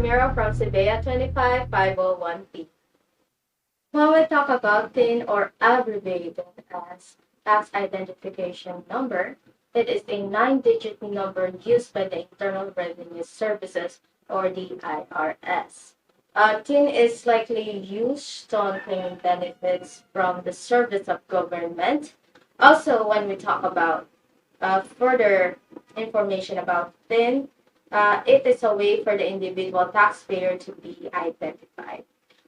Mira from CBEA 25501P. When we talk about TIN or abbreviated as tax identification number, it is a 9-digit number used by the Internal Revenue Services or the IRS. TIN is likely used on claiming benefits from the service of government. Also, when we talk about further information about TIN, it is a way for the individual taxpayer to be identified.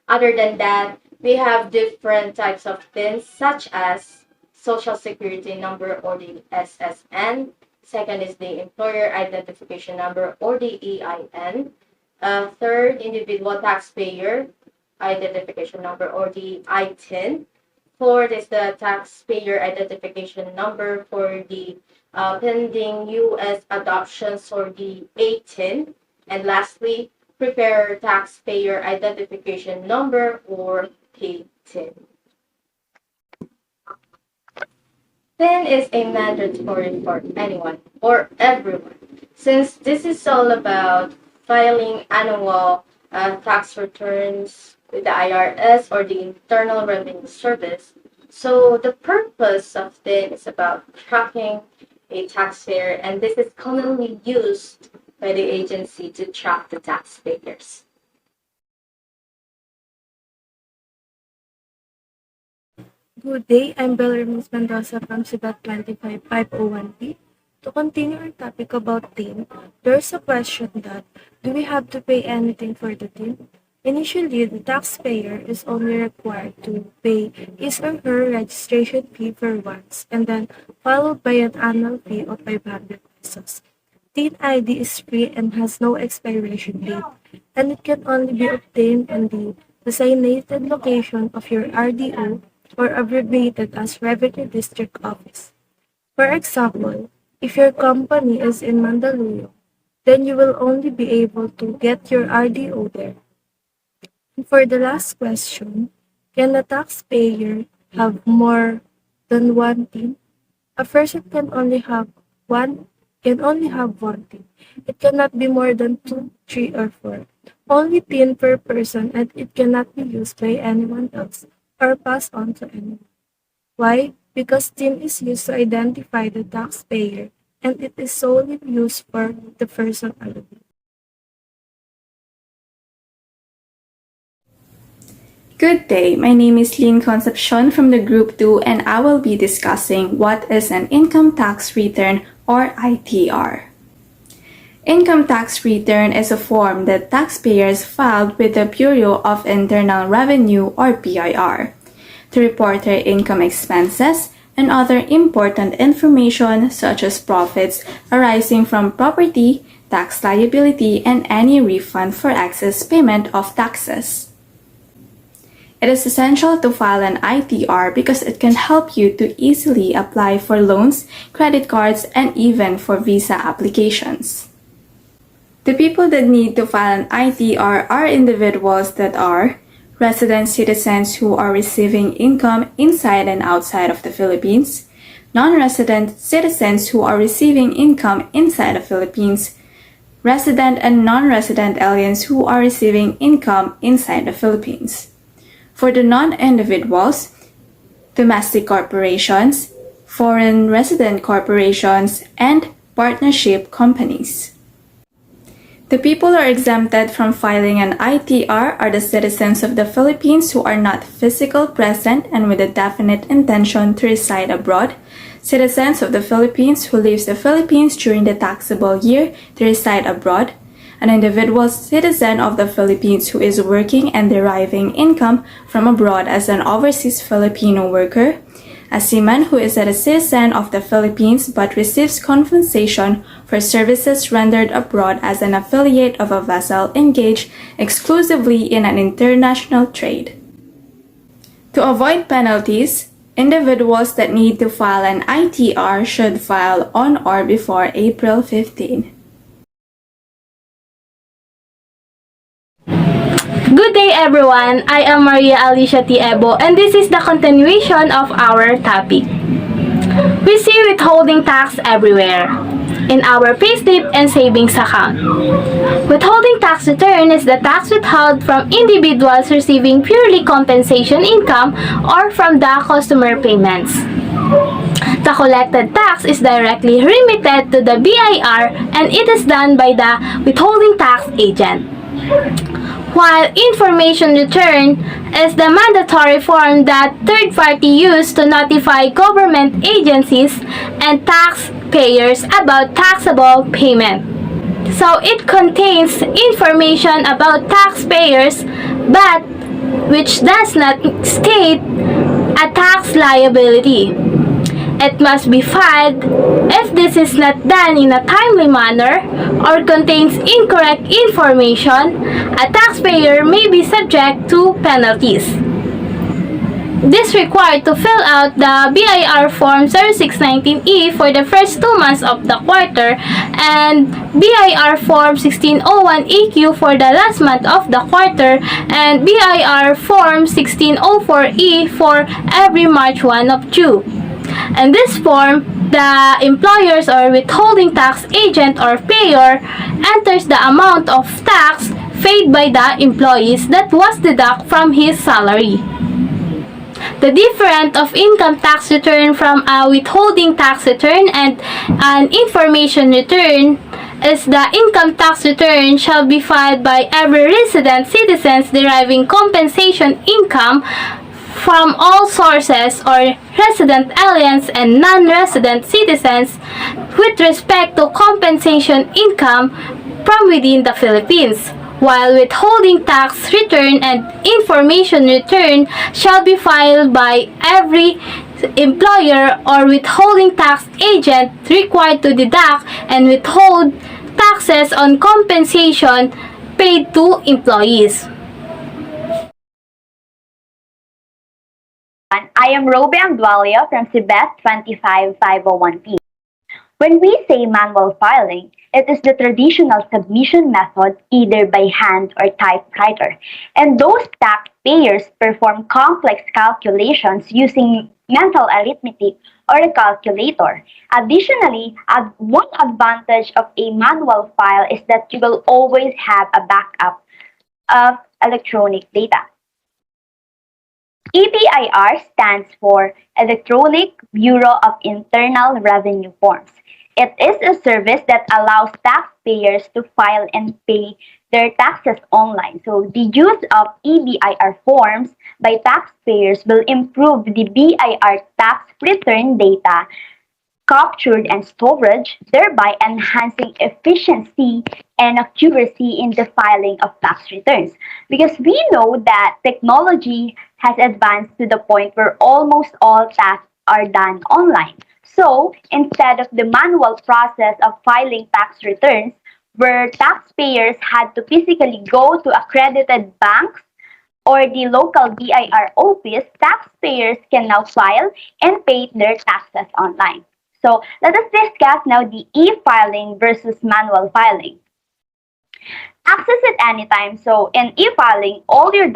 Other than that, we have different types of TINs such as Social Security Number or the SSN. Second is the Employer Identification Number or the EIN. Third, Individual Taxpayer Identification Number or the ITIN. Fourth is the Taxpayer Identification Number for the pending U.S. adoptions or the ATIN. And lastly, Preparer Taxpayer Identification Number or PTIN. TIN is a mandatory for anyone or everyone, since this is all about filing annual tax returns with the IRS or the Internal Revenue Service. So the purpose of TIN is about tracking a taxpayer, and this is commonly used by the agency to track the taxpayers. Good day, I'm Bellarmine Mendoza from CBET 25501P. To continue our topic about TIN, there's a question that, do we have to pay anything for the TIN? Initially, the taxpayer is only required to pay his or her registration fee for once and then followed by an annual fee of 500 pesos. TIN ID is free and has no expiration date, and it can only be obtained on the designated location of your RDO or abbreviated as Revenue District Office. For example, if your company is in Mandaluyong, then you will only be able to get your RDO there. And for the last question, can a taxpayer have more than one TIN? A person can only have one TIN. It cannot be more than 2, 3, or 4. Only TIN per person, and it cannot be used by anyone else or passed on to anyone. Why? Because TIN is used to identify the taxpayer, and it is solely used for the person alone. Good day, my name is Lynn Concepcion from the Group 2 and I will be discussing what is an income tax return or ITR. Income tax return is a form that taxpayers filed with the Bureau of Internal Revenue or BIR to report their income expenses and other important information such as profits arising from property, tax liability, and any refund for excess payment of taxes. It is essential to file an ITR because it can help you to easily apply for loans, credit cards, and even for visa applications. The people that need to file an ITR are individuals that are resident citizens who are receiving income inside and outside of the Philippines, non-resident citizens who are receiving income inside the Philippines, resident and non-resident aliens who are receiving income inside the Philippines. For the non-individuals, domestic corporations, foreign resident corporations, and partnership companies. The people who are exempted from filing an ITR are the citizens of the Philippines who are not physically present and with a definite intention to reside abroad, citizens of the Philippines who leave the Philippines during the taxable year to reside abroad, an individual citizen of the Philippines who is working and deriving income from abroad as an overseas Filipino worker, a seaman who is a citizen of the Philippines but receives compensation for services rendered abroad as an affiliate of a vessel engaged exclusively in an international trade. To avoid penalties, individuals that need to file an ITR should file on or before April 15. Good day everyone, I am Maria Alicia Tiebo and this is the continuation of our topic. We see withholding tax everywhere. in our payslip and savings account. Withholding tax return is the tax withheld from individuals receiving purely compensation income or from the customer payments. The collected tax is directly remitted to the BIR and it is done by the withholding tax agent. While information return is the mandatory form that third party use to notify government agencies and taxpayers about taxable payment. So it contains information about taxpayers but which does not state a tax liability. It must be filed. If this is not done in a timely manner or contains incorrect information, a taxpayer may be subject to penalties. This required to fill out the BIR Form 0619E for the first 2 months of the quarter and BIR Form 1601EQ for the last month of the quarter and BIR Form 1604E for every March 1 of due. In this form, the employer's or withholding tax agent or payer enters the amount of tax paid by the employees that was deducted from his salary. The difference of income tax return from a withholding tax return and an information return is the income tax return shall be filed by every resident citizens deriving compensation income from all sources or resident aliens and non-resident citizens with respect to compensation income from within the Philippines, while withholding tax return and information return shall be filed by every employer or withholding tax agent required to deduct and withhold taxes on compensation paid to employees. I am Robe Angdualia from CBET 25501P. When we say manual filing, it is the traditional submission method either by hand or typewriter, and those taxpayers perform complex calculations using mental arithmetic or a calculator. Additionally, one advantage of a manual file is that you will always have a backup of electronic data. eBIR stands for Electronic Bureau of Internal Revenue Forms. It is a service that allows taxpayers to file and pay their taxes online. So the use of eBIR forms by taxpayers will improve the BIR tax return data captured and storage, thereby enhancing efficiency and accuracy in the filing of tax returns. Because we know that technology has advanced to the point where almost all tasks are done online. So, instead of the manual process of filing tax returns, where taxpayers had to physically go to accredited banks or the local BIR office, taxpayers can now file and pay their taxes online. So let us discuss now the e-filing versus manual filing. Access at any time. So in e-filing, all your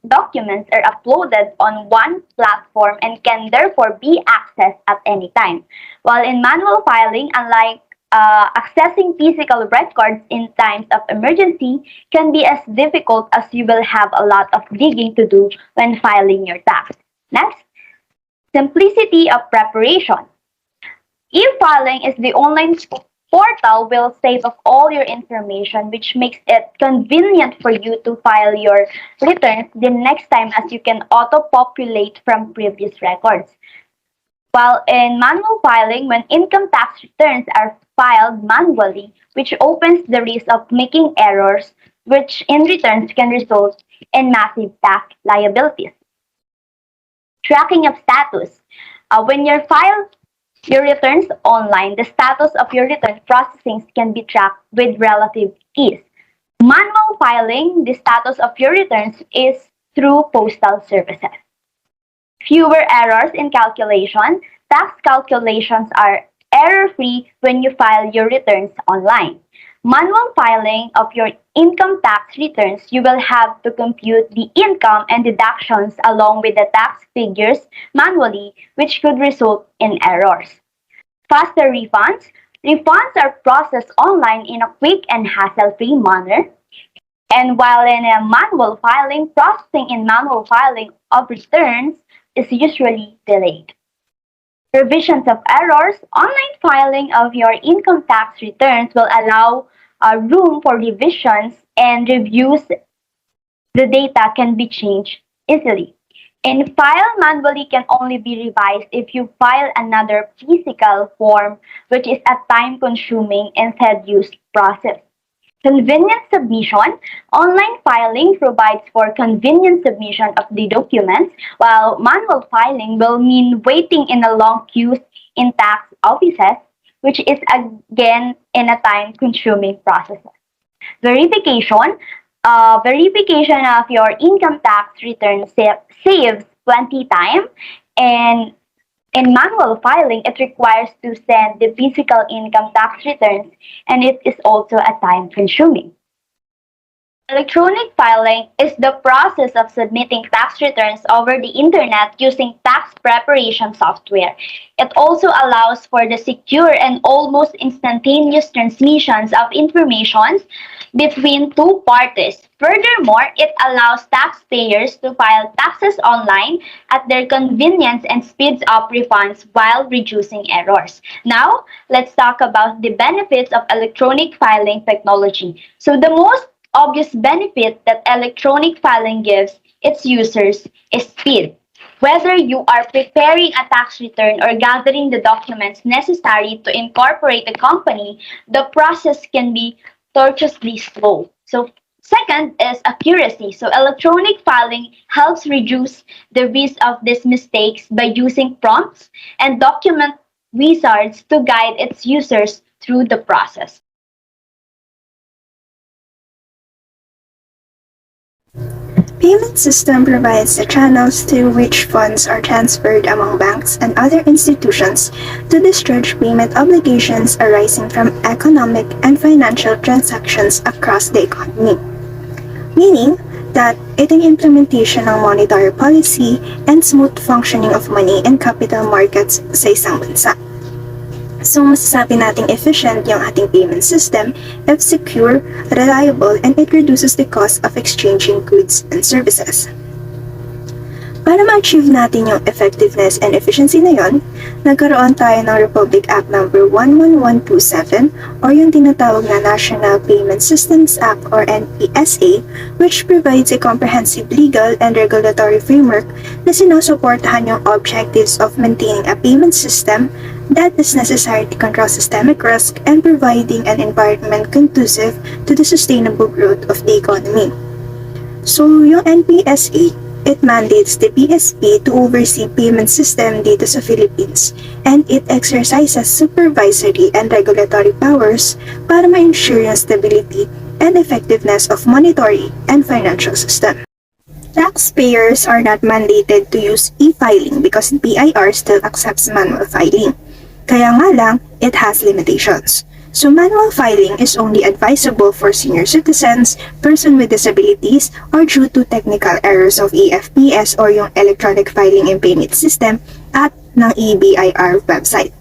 documents are uploaded on one platform and can therefore be accessed at any time. While in manual filing, unlike accessing physical records in times of emergency, can be as difficult as you will have a lot of digging to do when filing your tax. Next, simplicity of preparation. E-filing is the online portal will save of all your information, which makes it convenient for you to file your returns the next time as you can auto-populate from previous records. While in manual filing, when income tax returns are filed manually, which opens the risk of making errors, which in returns can result in massive tax liabilities. Tracking of status. When you file your returns online, the status of your return processing can be tracked with relative ease. Manual filing, the status of your returns is through postal services. Fewer errors in calculation. Tax calculations are error-free when you file your returns online. Manual filing of your income tax returns, you will have to compute the income and deductions along with the tax figures manually, which could result in errors. Faster refunds. Refunds are processed online in a quick and hassle-free manner. And while in a manual filing, processing in manual filing of returns is usually delayed. Revisions of errors, online filing of your income tax returns will allow room for revisions and reviews. The data can be changed easily. And file manually can only be revised if you file another physical form, which is a time-consuming and tedious process. Convenient submission. Online filing provides for convenient submission of the documents, while manual filing will mean waiting in a long queues in tax offices, which is again in a time-consuming process. Verification. Verification of your income tax return saves plenty time, and in manual filing, it requires to send the physical income tax returns, and it is also a time consuming. Electronic filing is the process of submitting tax returns over the internet using tax preparation software. It also allows for the secure and almost instantaneous transmissions of information between two parties. Furthermore, it allows taxpayers to file taxes online at their convenience and speeds up refunds while reducing errors. Now, let's talk about the benefits of electronic filing technology. So the most obvious benefit that electronic filing gives its users is speed. Whether you are preparing a tax return or gathering the documents necessary to incorporate a company, the process can be tortuously slow. So, second is accuracy. So, electronic filing helps reduce the risk of these mistakes by using prompts and document wizards to guide its users through the process. Payment system provides the channels through which funds are transferred among banks and other institutions to discharge payment obligations arising from economic and financial transactions across the economy. Meaning that itong implementation ng monetary policy and smooth functioning of money and capital markets sa isang bansa. So masasabi nating efficient yung ating payment system if secure, reliable, and it reduces the cost of exchanging goods and services. Para ma-achieve natin yung effectiveness and efficiency na yon, nagkaroon tayo ng Republic Act number 11127 or yung tinatawag na National Payment Systems Act or NPSA, which provides a comprehensive legal and regulatory framework na sinusuportahan yung objectives of maintaining a payment system that is necessary to control systemic risk and providing an environment conducive to the sustainable growth of the economy. So, yung NPSA, it mandates the PSP to oversee payment system dito sa Philippines, and it exercises supervisory and regulatory powers para ma-ensure yung stability and effectiveness of monetary and financial system. Taxpayers are not mandated to use e-filing because BIR still accepts manual filing. Kaya nga lang, it has limitations. So manual filing is only advisable for senior citizens, person with disabilities, or due to technical errors of EFPS or yung electronic filing and payment system at ng eBIR website.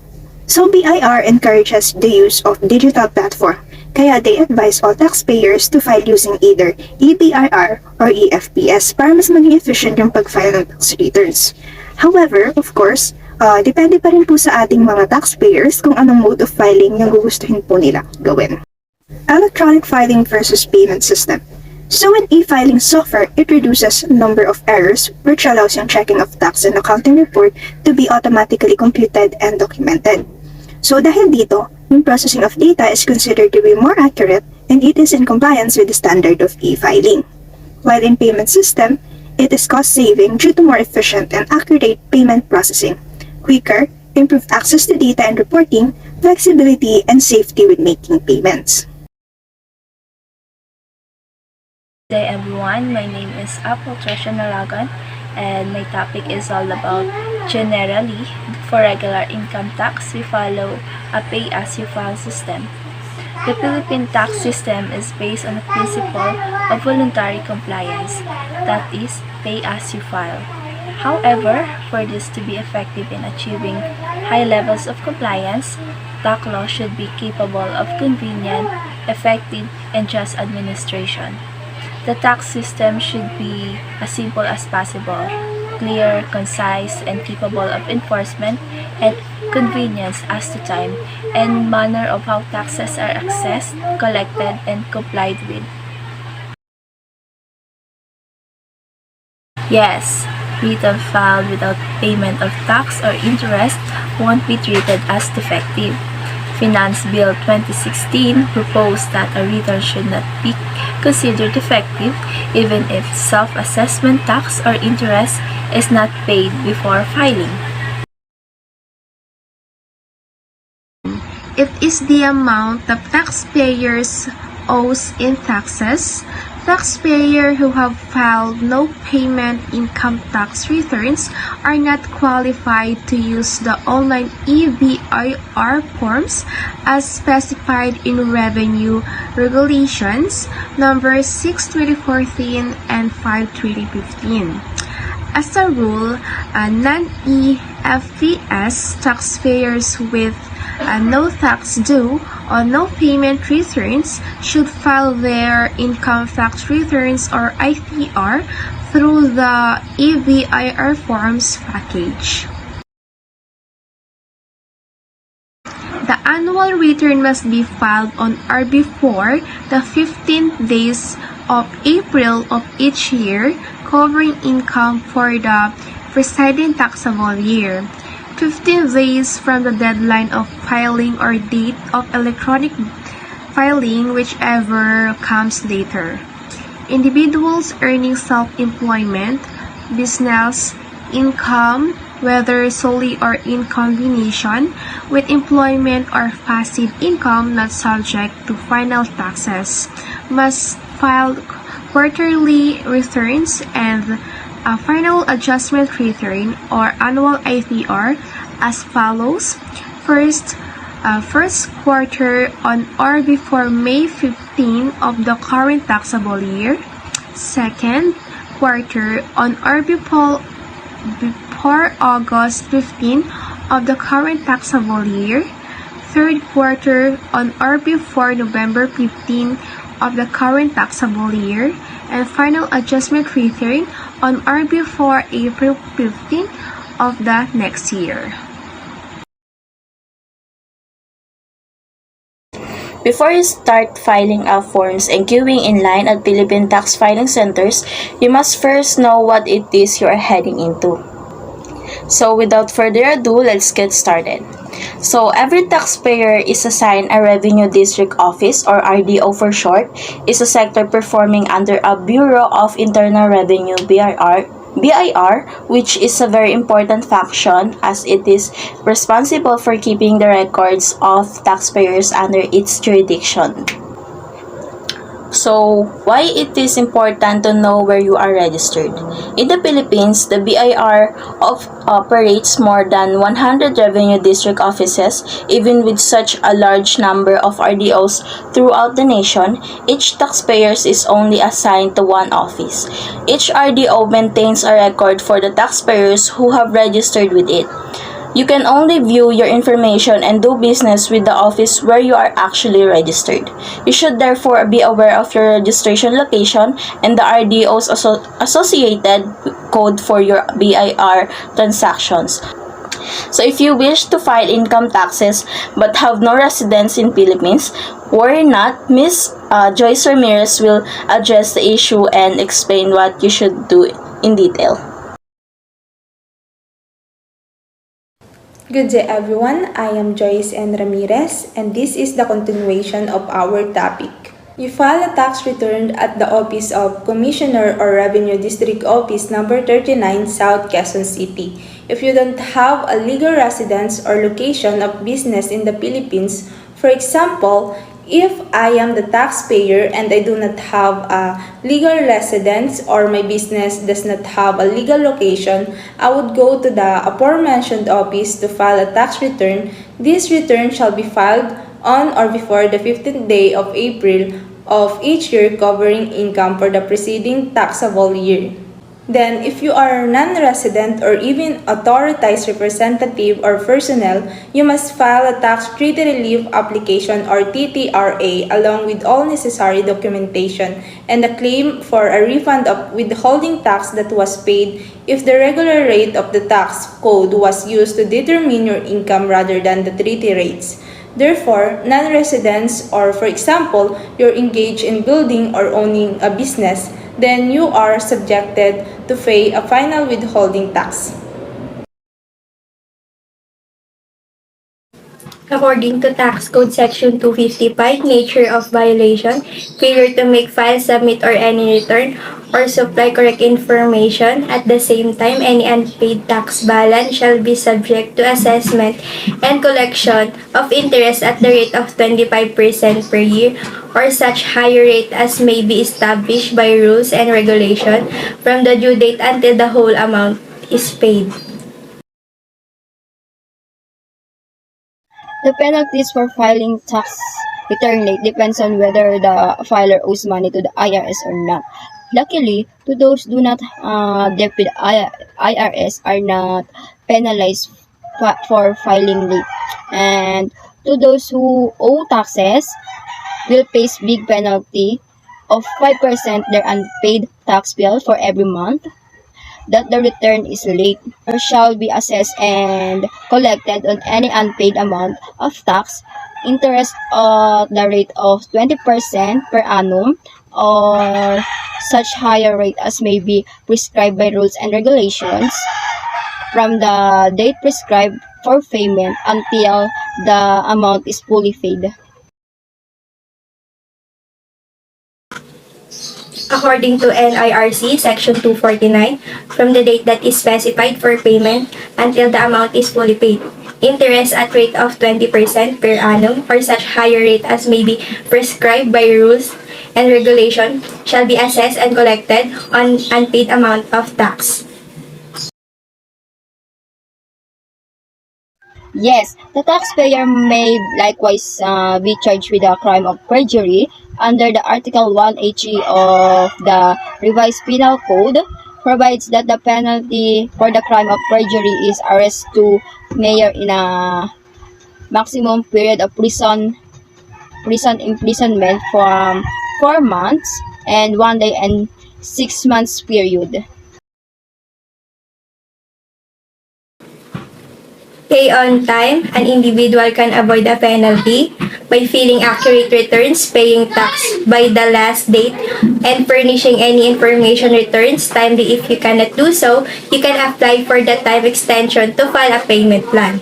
So BIR encourages the use of digital platform, kaya they advise all taxpayers to file using either eBIR or EFPS para mas maging efficient yung pag-file ng tax returns. However, of course, depende pa rin po sa ating mga taxpayers kung anong mode of filing yung gugustuhin po nila gawin. Electronic filing versus payment system. So with e-filing software, it reduces number of errors, which allows yung checking of tax and accounting report to be automatically computed and documented. So dahil dito, yung processing of data is considered to be more accurate and it is in compliance with the standard of e-filing. While in payment system, it is cost-saving due to more efficient and accurate payment processing, quicker, improved access to data and reporting, flexibility, and safety with making payments. Good day everyone, my name is Apple Tresha Naragan and my topic is all about generally for regular income tax we follow a pay-as-you-file system. The Philippine tax system is based on the principle of voluntary compliance, that is, pay-as-you-file. However, for this to be effective in achieving high levels of compliance, tax law should be capable of convenient, effective, and just administration. The tax system should be as simple as possible, clear, concise, and capable of enforcement, and convenience as to time and manner of how taxes are assessed, collected, and complied with. Yes, return filed without payment of tax or interest won't be treated as defective. Finance Bill 2016 proposed that a return should not be considered defective even if self-assessment tax or interest is not paid before filing. It is the amount that taxpayers owes in taxes. Taxpayers who have filed no payment income tax returns are not qualified to use the online eBIR forms as specified in Revenue Regulations number 6/2014 and 5/2015. As a rule, non-EFTS taxpayers with no tax due or no payment returns should file their income tax returns or ITR through the eBIR forms package. The annual return must be filed on or before the 15th days of April of each year, covering income for the preceding taxable year. 15 days from the deadline of filing or date of electronic filing, whichever comes later. Individuals earning self-employment, business, income, whether solely or in combination with employment or passive income not subject to final taxes, must file quarterly returns and a final adjustment return or annual ITR as follows. First quarter on or before May 15 of the current taxable year. Second quarter on or before August 15 of the current taxable year. Third quarter on or before November 15 of the current taxable year. And final adjustment return on or before April 15 of the next year. Before you start filing out forms and queuing in line at Philippine tax filing centers, you must first know what it is you are heading into. So without further ado, let's get started. So every taxpayer is assigned a Revenue District Office, or RDO for short, is a sector performing under a Bureau of Internal Revenue BIR, which is a very important function as it is responsible for keeping the records of taxpayers under its jurisdiction. So, why it is important to know where you are registered? In the Philippines, the BIR operates more than 100 revenue district offices. Even with such a large number of RDOs throughout the nation, each taxpayer is only assigned to one office. Each RDO maintains a record for the taxpayers who have registered with it. You can only view your information and do business with the office where you are actually registered. You should therefore be aware of your registration location and the RDO's associated code for your BIR transactions. So if you wish to file income taxes but have no residence in Philippines, worry not. Ms. Joyce Ramirez will address the issue and explain what you should do in detail. Good day everyone, I am Joyce N. Ramirez and this is the continuation of our topic. You file a tax return at the Office of Commissioner or Revenue District Office number 39, South Quezon City. If you don't have a legal residence or location of business in the Philippines, for example, if I am the taxpayer and I do not have a legal residence or my business does not have a legal location, I would go to the aforementioned office to file a tax return. This return shall be filed on or before the 15th day of April of each year, covering income for the preceding taxable year. Then, if you are non-resident or even authorized representative or personnel, you must file a tax treaty relief application or TTRA along with all necessary documentation and a claim for a refund of withholding tax that was paid if the regular rate of the tax code was used to determine your income rather than the treaty rates. Therefore, non-residents or for example, you're engaged in building or owning a business, then you are subjected to pay a final withholding tax. According to Tax Code Section 255, nature of violation, failure to make, file, submit, or any return, or supply correct information. At the same time, any unpaid tax balance shall be subject to assessment and collection of interest at the rate of 25% per year, or such higher rate as may be established by rules and regulation from the due date until the whole amount is paid. The penalties for filing tax return late depends on whether the filer owes money to the IRS or not. Luckily, to those do not debt with IRS are not penalized for filing late. And to those who owe taxes will face big penalty of 5% their unpaid tax bill for every month that the return is late, or shall be assessed and collected on any unpaid amount of tax, interest at the rate of 20% per annum, or such higher rate as may be prescribed by rules and regulations from the date prescribed for payment until the amount is fully paid. According to NIRC Section 249, from the date that is specified for payment until the amount is fully paid, interest at rate of 20% per annum or such higher rate as may be prescribed by rules and regulation shall be assessed and collected on unpaid amount of tax. Yes, the taxpayer may likewise be charged with a crime of perjury under the Article 183 of the Revised Penal Code, provides that the penalty for the crime of perjury is arrest to mayor in a maximum period of prison imprisonment from 4 months and 1 day and 6 months period. Pay on time, an individual can avoid a penalty by filing accurate returns, paying tax by the last date, and furnishing any information returns timely. If you cannot do so, you can apply for the time extension to file a payment plan.